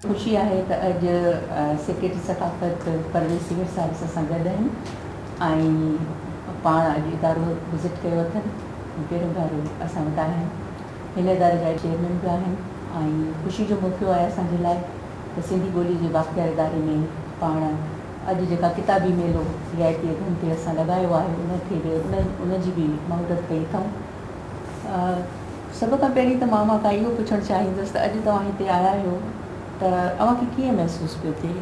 ख़ुशी आहे त अॼु सेक्रेटरी सकाफ़त परवेज़ सीवर साहिब सां गॾु आहिनि ऐं पाण अॼु इदारो विज़िट कयो अथनि। पहिरियों भेरो असां वटि आया आहिनि। हिन इदारे जा चेयरमैन बि आहिनि ऐं ख़ुशी जो मौक़ो आहे असांजे लाइ त सिंधी ॿोली जे वाक़िया इदारे में पाण अॼु जेका किताबी मेलो रियायती अघनि ते असां लॻायो आहे उनखे बि उनजी बि महूरत कई अथऊं। सभ खां पहिरीं त मां खां इहो पुछणु चाहींदुसि त अॼु तव्हां हिते आया आहियो त अव्हांखे कीअं महसूसु पियो थिए?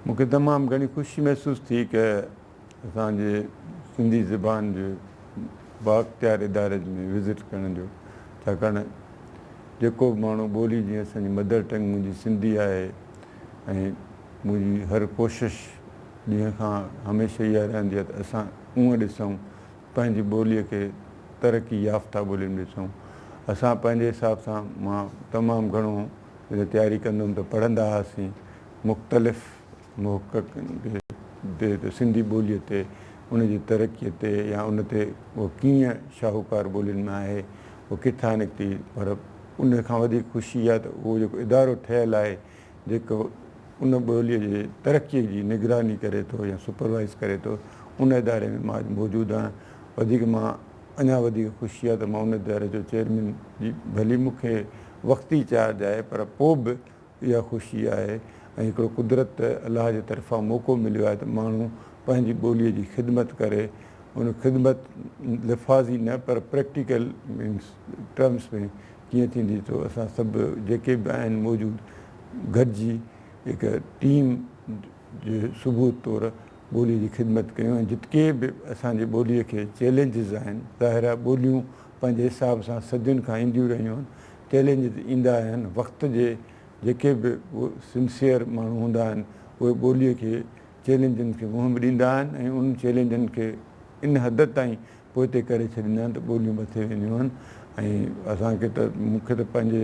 मूंखे तमामु घणी ख़ुशी महसूसु थी की असांजे सिंधी ज़बान जे बाख़्तियार इदारे में विज़िट करण जो, छाकाणि जेको बि माण्हू ॿोली जीअं असांजी मदर टंग मुंहिंजी सिंधी आहे ऐं मुंहिंजी हर कोशिशि ॾींहं खां हमेशह इहा रहंदी आहे त असां उहो ॾिसूं पंहिंजी ॿोलीअ खे तरक़ी याफ़्ता ॿोली में ॾिसूं। असां पंहिंजे हिसाब सां मां तमामु घणो तयारी कंदुमि त पढ़ंदा हुआसीं मुख़्तलिफ़ मुहक़क़नि ते सिंधी ॿोलीअ ते उनजी तरक़ीअ ते या उन ते उहो कीअं शाहूकार ॿोलियुनि में आहे उहो किथां निकिती। पर उन खां वधीक ख़ुशी आहे त उहो जेको इदारो ठहियलु आहे जेको उन ॿोलीअ जे तरक़ीअ जी निगरानी करे थो या सुपरवाइज़ करे थो उन इदारे में मां मौजूदु आहियां। वधीक मां अञा वधीक ख़ुशी आहे त मां उन इदारे जो चेयरमैन जी भली मूंखे वक़्ती चार्ज आहे पर पोइ बि इहा ख़ुशी आहे ऐं हिकिड़ो कुदरत अलाह जे तरफ़ां मौक़ो मिलियो आहे त माण्हू पंहिंजी ॿोलीअ जी ख़िदमत करे उन ख़िदमत लिफ़ाज़ी न पर प्रैक्टिकल मीन्स टर्म्स में कीअं थींदी। तो असां सभु जेके बि आहिनि मौजूदु गॾिजी हिकु टीम जे सबूत तौरु ॿोलीअ जी ख़िदमत कयूं ऐं जितके बि असांजे ॿोलीअ खे चैलेंजिस आहिनि ज़ाहिर आहे ॿोलियूं पंहिंजे हिसाब सां सदियुनि खां ईंदियूं रहियूं आहिनि। चैलेंजिस ईंदा आहिनि वक़्त जे जेके बि सिंसियर माण्हू हूंदा आहिनि उहे ॿोलीअ खे चैलेंजनि खे मुंहुं बि ॾींदा आहिनि ऐं उन चैलेंजनि खे इन हद ताईं पोइ ते करे छॾींदा आहिनि त ॿोलियूं मथे वेंदियूं आहिनि। ऐं असांखे त मूंखे त पंहिंजे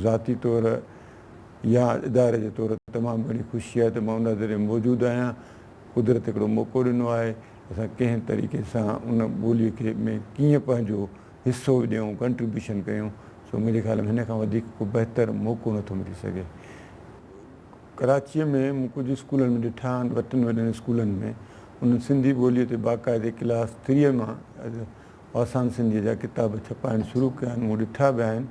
ज़ाती तौरु या इदारे जे तौरु तमामु घणी ख़ुशी आहे त मां उन ज़रिए मौजूदु आहियां। कुदरत हिकिड़ो मौक़ो ॾिनो आहे असां कंहिं तरीक़े सां उन ॿोलीअ खे में कीअं पंहिंजो हिसो ॾियूं कंट्रीब्यूशन कयूं। सो मुंहिंजे ख़्याल में हिन खां वधीक को बहितर मौक़ो नथो मिली सघे। कराचीअ में मूं कुझु स्कूलनि में ॾिठा आहिनि वॾनि वॾनि स्कूलनि में उन सिंधी ॿोलीअ ते बाक़ाइदे क्लास 3 मां आसान सिंधीअ जा किताब छपाइणु शुरू कया आहिनि। मूं ॾिठा बि आहिनि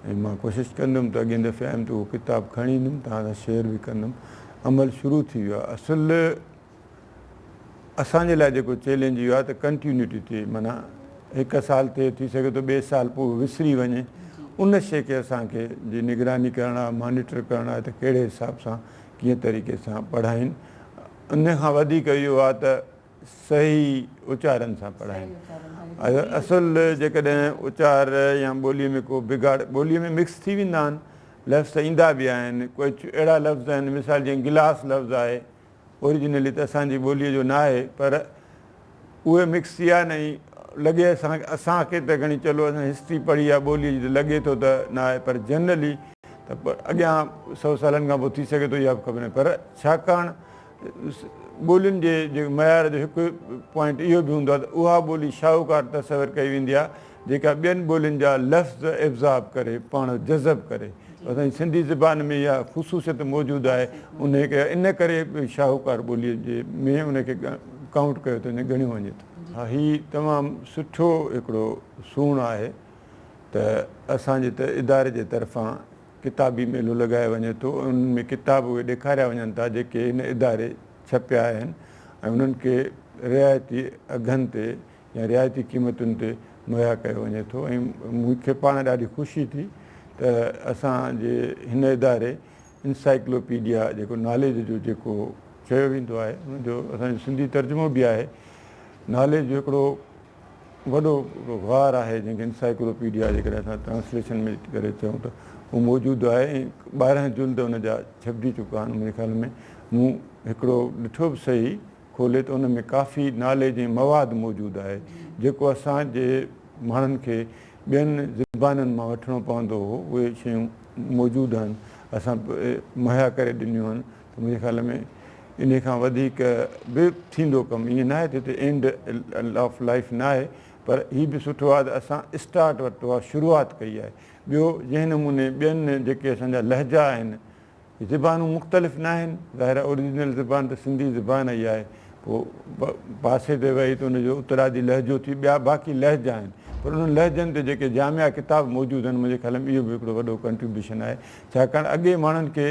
ऐं मां कोशिशि कंदुमि त अॻे दफ़े आयुमि त उहो किताबु खणी ईंदुमि तव्हां सां शेयर बि कंदुमि। अमल शुरू थी वियो आहे। असुलु असांजे लाइ जेको चैलेंज इहो आहे त कंटिन्यूटी थिए माना हिकु साल थी सघे थो ॿिए साल पोइ विसरी वञे उन शइ खे असांखे जी निगरानी करणु आहे मॉनिटर करणु आहे त कहिड़े हिसाब सां कीअं तरीक़े सां पढ़ाइनि। उन खां वधीक इहो आहे त सही उचारनि सां पढ़ाइनि। असुलु जेकॾहिं उचार या ॿोलीअ में को बिगाड़ ॿोलीअ में मिक्स थी वेंदा आहिनि लफ़्ज़ ईंदा बि आहिनि कुझु अहिड़ा लफ़्ज़ आहिनि मिसाल जीअं गिलास लफ़्ज़ आहे ओरिजिनली त असांजी ॿोलीअ जो न आहे पर उहे मिक्स थी विया न लॻे असांखे त घणी चलो असां हिस्ट्री पढ़ी आहे ॿोलीअ जी त लॻे थो त न आहे पर जनरली त अॻियां 100 सालनि खां पोइ थी सघे थो इहा बि ख़बर न पर छाकाणि ॿोलियुनि जे मयार जो हिकु पॉइंट इहो बि हूंदो आहे त उहा ॿोली शाहूकार तसवर कई वेंदी आहे जेका ॿियनि ॿोलियुनि जा लफ़्ज़ एब्ज़ॉर्ब करे पाण जज़ब करे। असांजी सिंधी ज़बान में इहा ख़ुशूसियत मौजूदु आहे उनखे इन करे शाहूकार ॿोलीअ जे में उनखे काउंट कयो त इन ॻणियो वञे थो। हा हीउ तमामु सुठो हिकिड़ो सूण आहे त असांजे त इदारे जे तरफ़ां किताबी मेलो लॻायो वञे थो उन में किताब उहे ॾेखारिया वञनि था जेके हिन इदारे छपिया आहिनि ऐं उन्हनि खे रिआयती अघनि ते या रिआयती क़ीमतुनि ते मुहैया कयो वञे थो। ऐं मूंखे पाण ॾाढी ख़ुशी थी त असांजे हिन इदारे इंसाइक्लोपीडिया जेको नॉलेज जो जेको चयो वेंदो आहे हुनजो असांजो सिंधी तर्जुमो बि आहे। नॉलेज जो हिकिड़ो वॾो वार आहे जंहिंखे इंसाइक्लोपीडिया जेकॾहिं असां ट्रांसलेशन में करे चऊं त उहो मौजूदु आहे ऐं 12 जुल्द हुन जा छपिजी चुका आहिनि। मुंहिंजे ख़्याल में मूं हिकिड़ो ॾिठो बि सही खोले त उन में काफ़ी नॉलेज ऐं मवाद मौजूदु आहे जेको असांजे माण्हुनि खे ॿियनि ज़बाननि मां वठिणो पवंदो हो उहे शयूं मौजूदु आहिनि असां मुहैया करे ॾिनियूं आहिनि। त मुंहिंजे ख़्याल में इन खां वधीक बि थींदो कमु ईअं न आहे त हिते एंड ऑफ लाइफ न आहे पर हीअ बि सुठो आहे त असां स्टार्ट वरितो आहे शुरूआति कई आहे। ॿियो जंहिं नमूने ॿियनि जेके असांजा लहजा आहिनि ज़बानूं मुख़्तलिफ़ न आहिनि, ज़ाहिर ओरिजिनल ज़बान त सिंधी ज़बान ई आहे, पोइ पासे ते वेही त उनजो उत्तरादी लहजो थी, ॿिया बाक़ी लहजा आहिनि, पर उन्हनि लहजनि ते जेके जामिया किताब मौजूदु आहिनि मुंहिंजे ख़्याल में इहो बि हिकिड़ो वॾो कंट्रीब्यूशन आहे। छाकाणि अॻे माण्हुनि खे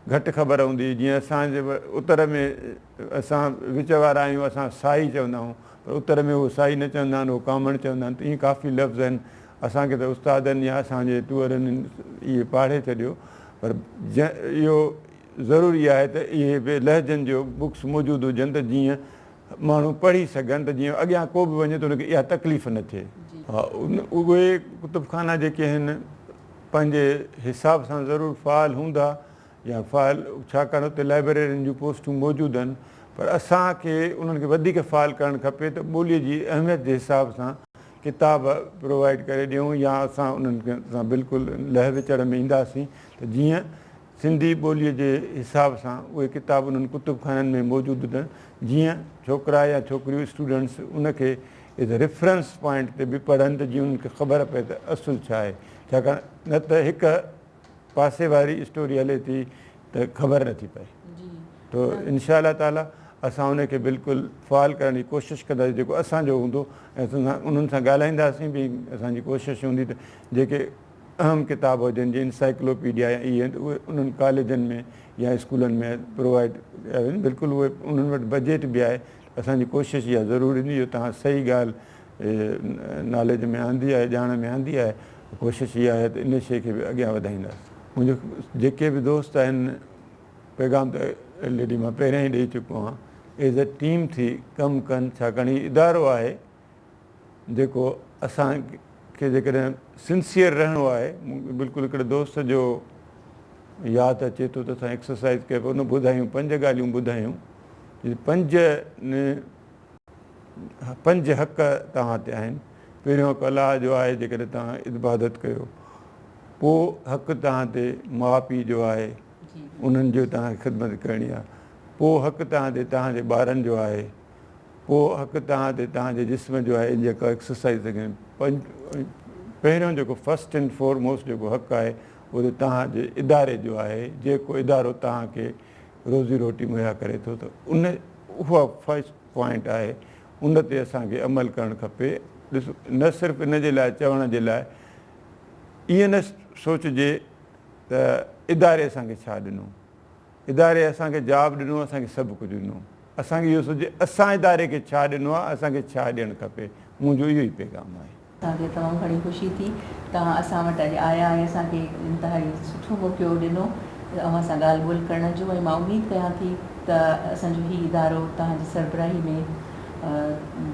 घटि ख़बर हूंदी, जीअं असांजे उत्तर में असां विच वारा आहियूं, असां साई चवंदा आहियूं, पर उत्तर में उहो साई न चवंदा आहिनि, उहो कामण चवंदा आहिनि, त ईअं काफ़ी लफ़्ज़ आहिनि। असांखे त उस्तादनि या असांजे टूअरनि इहे पाढ़े छॾियो, पर इहो ज़रूरी आहे त इहे बि लहजनि जो बुक्स मौजूदु हुजनि, त जीअं माण्हू पढ़ी सघनि, त जीअं अॻियां को बि वञे त उनखे इहा तकलीफ़ न थिए। हा, उहे कुतुबखाना जेके आहिनि पंहिंजे हिसाब सां ज़रूरु फ़ाल हूंदा या फ़ाल, छाकाणि हुते लाइब्रेरियुनि जूं पोस्टूं मौजूदु आहिनि, पर असांखे उन्हनि खे वधीक फ़ाल करणु खपे त ॿोलीअ जी अहमियत जे हिसाब सां किताब प्रोवाइड करे ॾियूं, या असां उन्हनि खे असां बिल्कुलु लह विचड़ में ईंदासीं त जीअं सिंधी ॿोलीअ जे हिसाब सां उहे किताब उन्हनि कुतुबखाननि में मौजूदु आहिनि, जीअं छोकिरा या छोकिरियूं स्टूडेंट्स उनखे एज़ अ रेफरेंस पॉइंट ते बि पढ़नि, त जीअं उन्हनि खे ख़बर पए त असुलु छा आहे। छाकाणि न त हिकु पासे वारी स्टोरी हले थी त ख़बर नथी पए। त इनशा अल्लाह ताला असां उनखे बिल्कुलु फ़ाल करण जी कोशिशि कंदासीं, जेको असांजो हूंदो, ऐं उन्हनि सां ॻाल्हाईंदासीं बि। असांजी कोशिशि हूंदी त जेके अहम किताब हुजनि, जीअं इंसाइक्लोपीडिया या इहे आहिनि, उहे उन्हनि कॉलेजनि में या स्कूलनि में प्रोवाइड कया वञनि। बिल्कुलु उहे उन्हनि वटि बजट बि आहे। असांजी कोशिशि इहा ज़रूरी ईंदी, इहो तव्हां सही ॻाल्हि नॉलेज में आंदी आहे, ॼाण में आंदी आहे। कोशिशि इहा आहे त इन शइ खे बि अॻियां वधाईंदासीं। मुंहिंजो जेके बि दोस्त आहिनि, पैगाम त ऑलरेडी मां पहिरियां ई ॾेई चुको आहियां, एज़ अ टीम थी कमु कनि, छाकाणि हीउ इदारो आहे जेको असांखे जेकॾहिं सिंसियर रहणो आहे। बिल्कुलु हिकिड़े दोस्त जो यादि अचे थो त असां एक्सरसाइज़ कयो, उन ॿुधायूं 5 ॻाल्हियूं ॿुधायूं, 5 हक़ तव्हां ते आहिनि। पहिरियों हक़ अलाह जो आहे, जेकॾहिं तव्हां इबादत कयो। पोइ हक़ तव्हां ते माउ पीउ जो आहे, उन्हनि जो तव्हांखे ख़िदमत करणी आहे। पोइ हक़ तव्हां ते तव्हांजे ॿारनि जो आहे। पोइ हक़ तव्हां ते तव्हांजे जिस्म जो आहे, जेका एक्सरसाइज़ कनि। पहिरियों जेको फस्ट एंड फॉरमोस्ट जेको हक़ आहे, उहो त तव्हांजे इदारे जो आहे, जेको इदारो तव्हांखे रोज़ी रोटी मुहैया करे थो, त उहा फस्ट पॉइंट आहे। उन ते असांखे अमल करणु खपे। ॾिसो, न सिर्फ़ु इन जे लाइ चवण जे लाइ ईअं न सोचिजे त इदारे असांखे छा ॾिनो, इदारे असांखे जॉब ॾिनो, असांखे सभु कुझु ॾिनो। असांखे इहो सोचे असां इदारे खे छा ॾिनो आहे, असांखे छा ॾियणु खपे। मुंहिंजो इहो ई पैगाम आहे। असांखे तमामु घणी ख़ुशी थी तव्हां असां वटि अॼु आया ऐं असांखे इंतिहाई सुठो मौक़ो ॾिनो अव्हां सां ॻाल्हि ॿोल करण जो। ऐं मां उमेदु कयां थी त असांजो हीउ इदारो तव्हांजी सरबराही में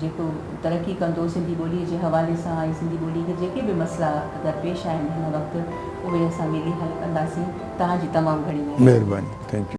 जेको तरक़ी कंदो सिंधी ॿोलीअ जे हवाले सां, ऐं सिंधी ॿोलीअ खे जेके बि मसइला दरपेश आहिनि हिन वक़्तु, उहे असां मिली हल कंदासीं। तव्हांजी तमामु घणी महिरबानी। Thank U.